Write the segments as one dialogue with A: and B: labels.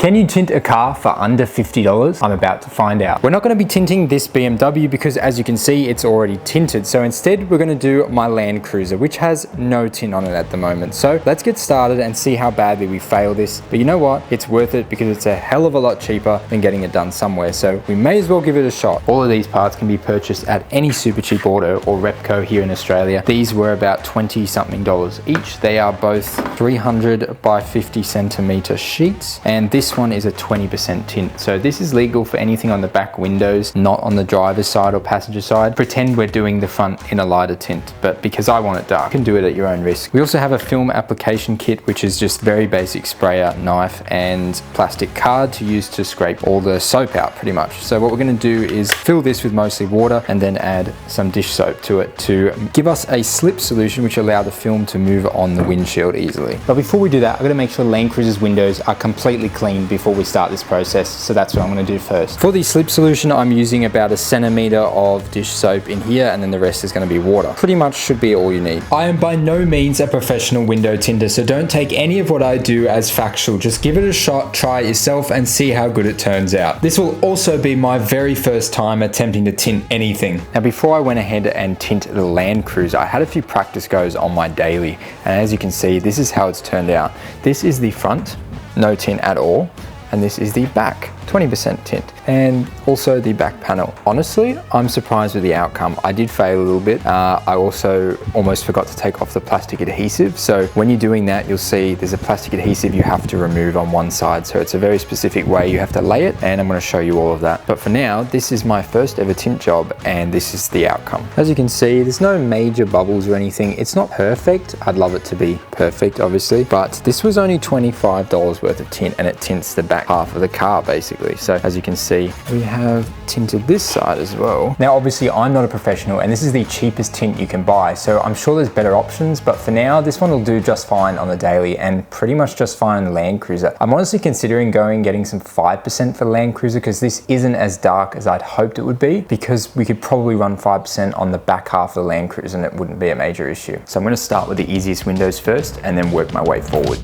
A: Can you tint a car for under $50? I'm about to find out. We're not going to be tinting this BMW because as you can see, it's already tinted. So instead, we're going to do my Land Cruiser, which has no tint on it at the moment. So let's get started and see how badly we fail this. But you know what? It's worth it because it's a hell of a lot cheaper than getting it done somewhere. So we may as well give it a shot. All of these parts can be purchased at any super cheap auto or Repco here in Australia. These were about 20 something dollars each. They are both 300 by 50 centimeter sheets. And this one is a 20% tint. So this is legal for anything on the back windows, not on the driver's side or passenger side. Pretend we're doing the front in a lighter tint, but because I want it dark, you can do it at your own risk. We also have a film application kit, which is just very basic sprayer, knife, and plastic card to use to scrape all the soap out pretty much. So what we're gonna do is fill this with mostly water and then add some dish soap to it to give us a slip solution, which allow the film to move on the windshield easily. But before we do that, I'm gonna make sure Land Cruiser's windows are completely clean before we start this process. So that's what I'm gonna do first. For the slip solution, I'm using about a centimeter of dish soap in here, and then the rest is gonna be water. Pretty much should be all you need. I am by no means a professional window tinter, so don't take any of what I do as factual. Just give it a shot, try it yourself, and see how good it turns out. This will also be my very first time attempting to tint anything. Now, before I went ahead and tint the Land Cruiser, I had a few practice goes on my daily, and as you can see, this is how it's turned out. This is the front, no tint at all, and this is the back, 20% tint, and also the back panel. Honestly, I'm surprised with the outcome. I did fail a little bit. I also almost forgot to take off the plastic adhesive. So when you're doing that, you'll see there's a plastic adhesive you have to remove on one side. So it's a very specific way you have to lay it, and I'm gonna show you all of that. But for now, this is my first ever tint job, and this is the outcome. As you can see, there's no major bubbles or anything. It's not perfect. I'd love it to be perfect, obviously, but this was only $25 worth of tint, and it tints the back half of the car, basically. So as you can see, we have tinted this side as well. Now, obviously I'm not a professional and this is the cheapest tint you can buy. So I'm sure there's better options, but for now, this one will do just fine on the daily and pretty much just fine on the Land Cruiser. I'm honestly considering getting some 5% for the Land Cruiser because this isn't as dark as I'd hoped it would be, because we could probably run 5% on the back half of the Land Cruiser and it wouldn't be a major issue. So I'm gonna start with the easiest windows first and then work my way forward.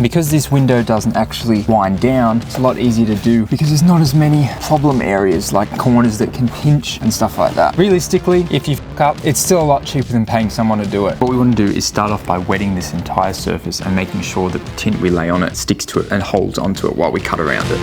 A: Because this window doesn't actually wind down, it's a lot easier to do because there's not as many problem areas like corners that can pinch and stuff like that. Realistically, if you fuck up, it's still a lot cheaper than paying someone to do it. What we want to do is start off by wetting this entire surface and making sure that the tint we lay on it sticks to it and holds onto it while we cut around it.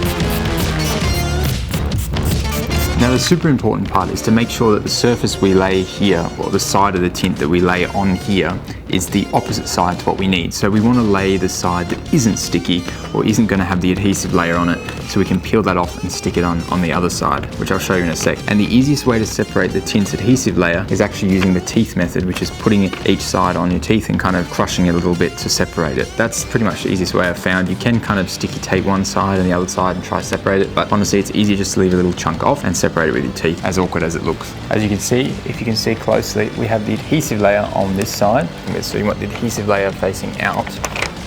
A: Now, the super important part is to make sure that the surface we lay here, or the side of the tint that we lay on here, is the opposite side to what we need. So we want to lay the side that isn't sticky or isn't going to have the adhesive layer on it, so we can peel that off and stick it on the other side, which I'll show you in a sec. And the easiest way to separate the tint's adhesive layer is actually using the teeth method, which is putting each side on your teeth and kind of crushing it a little bit to separate it. That's pretty much the easiest way I've found. You can kind of sticky tape one side and the other side and try to separate it, but honestly, it's easier just to leave a little chunk off and separate it with your teeth, as awkward as it looks. As you can see, if you can see closely, we have the adhesive layer on this side. So you want the adhesive layer facing out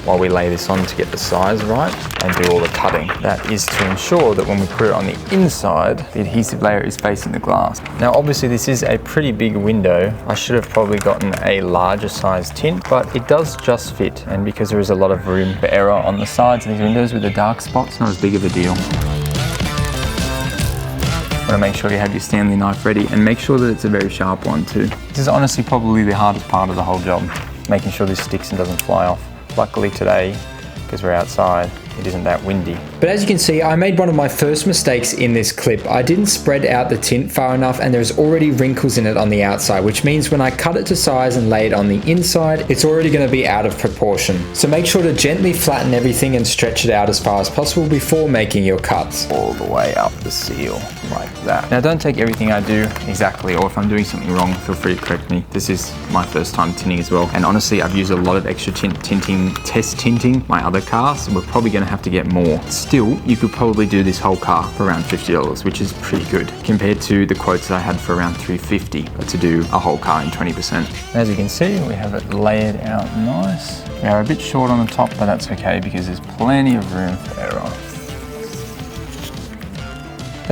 A: while we lay this on to get the size right and do all the cutting. That is to ensure that when we put it on the inside, the adhesive layer is facing the glass. Now, obviously this is a pretty big window. I should have probably gotten a larger size tint, but it does just fit. And because there is a lot of room for error on the sides of these windows with the dark spots, not as big of a deal. Want to make sure you have your Stanley knife ready and make sure that it's a very sharp one too. This is honestly probably the hardest part of the whole job, making sure this sticks and doesn't fly off. Luckily today, because we're outside, it isn't that windy. But as you can see, I made one of my first mistakes in this clip. I didn't spread out the tint far enough and there's already wrinkles in it on the outside, which means when I cut it to size and lay it on the inside, it's already going to be out of proportion. So make sure to gently flatten everything and stretch it out as far as possible before making your cuts. All the way up the seal, like that. Now, don't take everything I do exactly, or if I'm doing something wrong, feel free to correct me. This is my first time tinting as well. And honestly, I've used a lot of extra test tinting my other cars, and we're probably going to have to get more. Still, you could probably do this whole car for around $50, which is pretty good compared to the quotes I had for around $350 to do a whole car in 20%. As you can see, we have it layered out nice. We are a bit short on the top, but that's okay because there's plenty of room for error.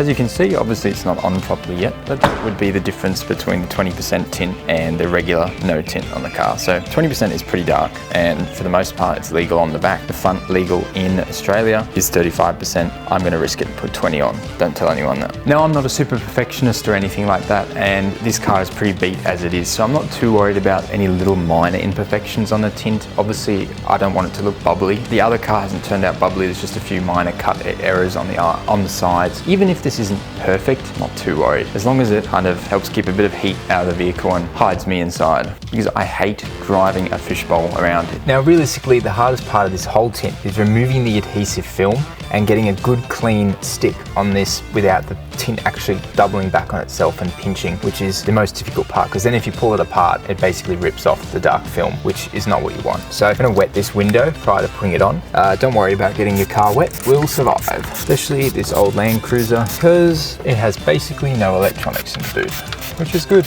A: As you can see, obviously it's not on properly yet, but that would be the difference between the 20% tint and the regular no tint on the car. So 20% is pretty dark, and for the most part it's legal on the back. The front legal in Australia is 35%. I'm gonna risk it and put 20 on. Don't tell anyone that. Now, I'm not a super perfectionist or anything like that, and this car is pretty beat as it is, so I'm not too worried about any little minor imperfections on the tint. Obviously, I don't want it to look bubbly. The other car hasn't turned out bubbly. There's just a few minor cut errors on the sides. Even if this isn't perfect, I'm not too worried. As long as it kind of helps keep a bit of heat out of the vehicle and hides me inside, because I hate driving a fishbowl around it. Now, realistically, the hardest part of this whole tint is removing the adhesive film and getting a good clean stick on this without the tint actually doubling back on itself and pinching, which is the most difficult part, because then if you pull it apart, it basically rips off the dark film, which is not what you want. So I'm gonna wet this window prior to putting it on. Don't worry about getting your car wet, we'll survive. Especially this old Land Cruiser, because it has basically no electronics in the boot, which is good.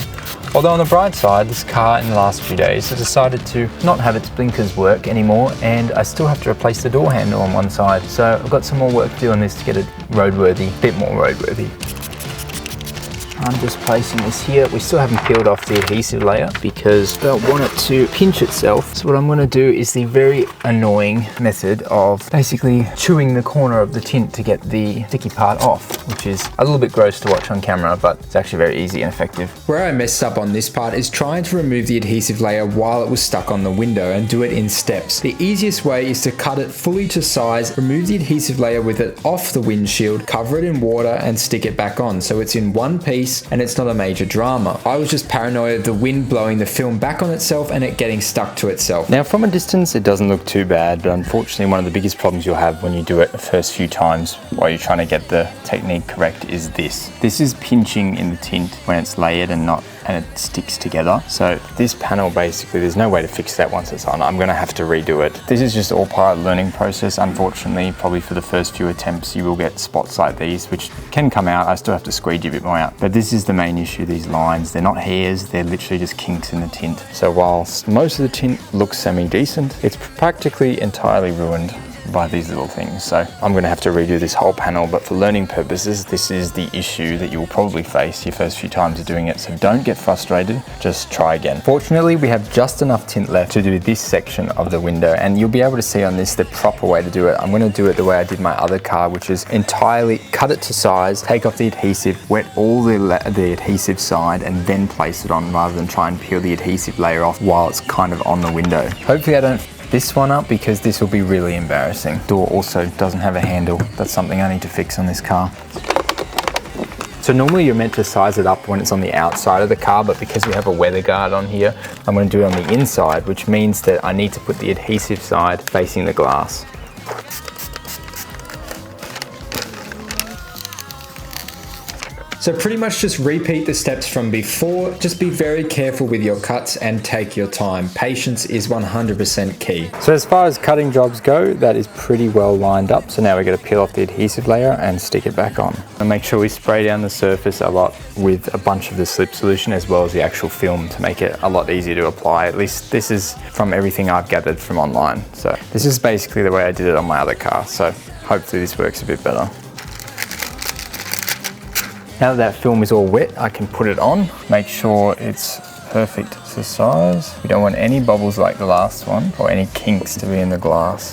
A: Although on the bright side, this car in the last few days has decided to not have its blinkers work anymore, and I still have to replace the door handle on one side. So I've got some more work to do on this to get it roadworthy, a bit more roadworthy. I'm just placing this here. We still haven't peeled off the adhesive layer because I don't want it to pinch itself. So what I'm going to do is the very annoying method of basically chewing the corner of the tint to get the sticky part off, which is a little bit gross to watch on camera, but it's actually very easy and effective. Where I messed up on this part is trying to remove the adhesive layer while it was stuck on the window, and do it in steps. The easiest way is to cut it fully to size, remove the adhesive layer with it off the windshield, cover it in water and stick it back on so it's in one piece and it's not a major drama. I was just paranoid of the wind blowing the film back on itself and it getting stuck to itself. Now, from a distance it doesn't look too bad, but unfortunately one of the biggest problems you'll have when you do it the first few times while you're trying to get the technique correct is this. This is pinching in the tint when it's layered and it sticks together. So this panel, basically there's no way to fix that once it's on. I'm gonna have to redo it. This is just all part of the learning process. Unfortunately, probably for the first few attempts you will get spots like these, which can come out. I still have to squeegee a bit more out, but this is the main issue. These lines, they're not hairs, they're literally just kinks in the tint. So whilst most of the tint looks semi-decent, it's practically entirely ruined by these little things. So I'm going to have to redo this whole panel, but for learning purposes, this is the issue that you will probably face your first few times of doing it. So don't get frustrated, just try again. Fortunately, we have just enough tint left to do this section of the window, and you'll be able to see on this the proper way to do it. I'm going to do it the way I did my other car, which is entirely cut it to size, take off the adhesive, wet all the adhesive side, and then place it on, rather than try and peel the adhesive layer off while it's kind of on the window. Hopefully I don't this one up, because this will be really embarrassing. Door also doesn't have a handle. That's something I need to fix on this car. So normally you're meant to size it up when it's on the outside of the car, but because we have a weather guard on here, I'm going to do it on the inside, which means that I need to put the adhesive side facing the glass. So pretty much just repeat the steps from before. Just be very careful with your cuts and take your time. Patience is 100% key. So as far as cutting jobs go, that is pretty well lined up. So now we're going to peel off the adhesive layer and stick it back on. And make sure we spray down the surface a lot with a bunch of the slip solution as well as the actual film to make it a lot easier to apply. At least this is from everything I've gathered from online. So this is basically the way I did it on my other car. So hopefully this works a bit better. Now that film is all wet, I can put it on. Make sure it's perfect to size. We don't want any bubbles like the last one or any kinks to be in the glass.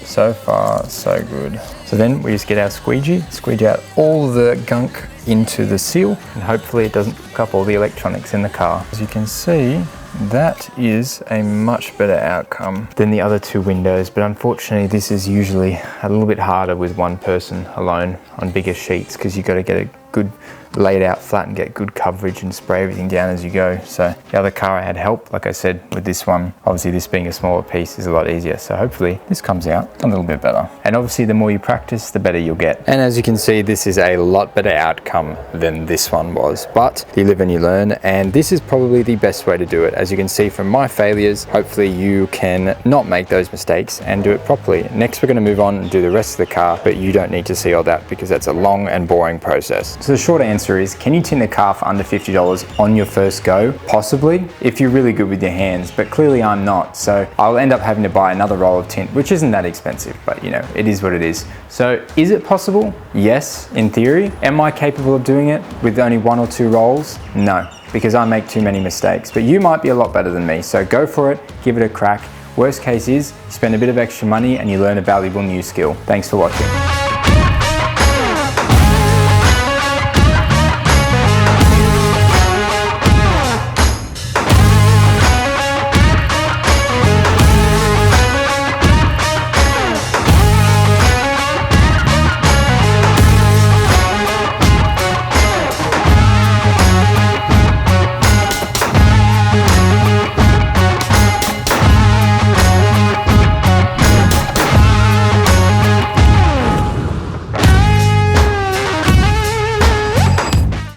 A: So far, so good. So then we just get our squeegee, squeegee out all the gunk into the seal, and hopefully it doesn't hook up all the electronics in the car. As you can see, that is a much better outcome than the other two windows, but unfortunately this is usually a little bit harder with one person alone on bigger sheets, because you've got to get a good laid out flat and get good coverage and spray everything down as you go. So the other car I had help, like I said, with this one. Obviously this being a smaller piece is a lot easier, so hopefully this comes out a little bit better. And obviously the more you practice, the better you'll get. And as you can see, this is a lot better outcome than this one was, but you live and you learn, and this is probably the best way to do it. As you can see from my failures, hopefully you can not make those mistakes and do it properly. Next we're going to move on and do the rest of the car, but you don't need to see all that because that's a long and boring process. So the short answer answer is, can you tint a car for under $50 on your first go? Possibly, if you're really good with your hands, but clearly I'm not. So I'll end up having to buy another roll of tint, which isn't that expensive, but you know, it is what it is. So is it possible? Yes, in theory. Am I capable of doing it with only 1 or 2 rolls? No, because I make too many mistakes, but you might be a lot better than me. So go for it, give it a crack. Worst case is, you spend a bit of extra money and you learn a valuable new skill. Thanks for watching.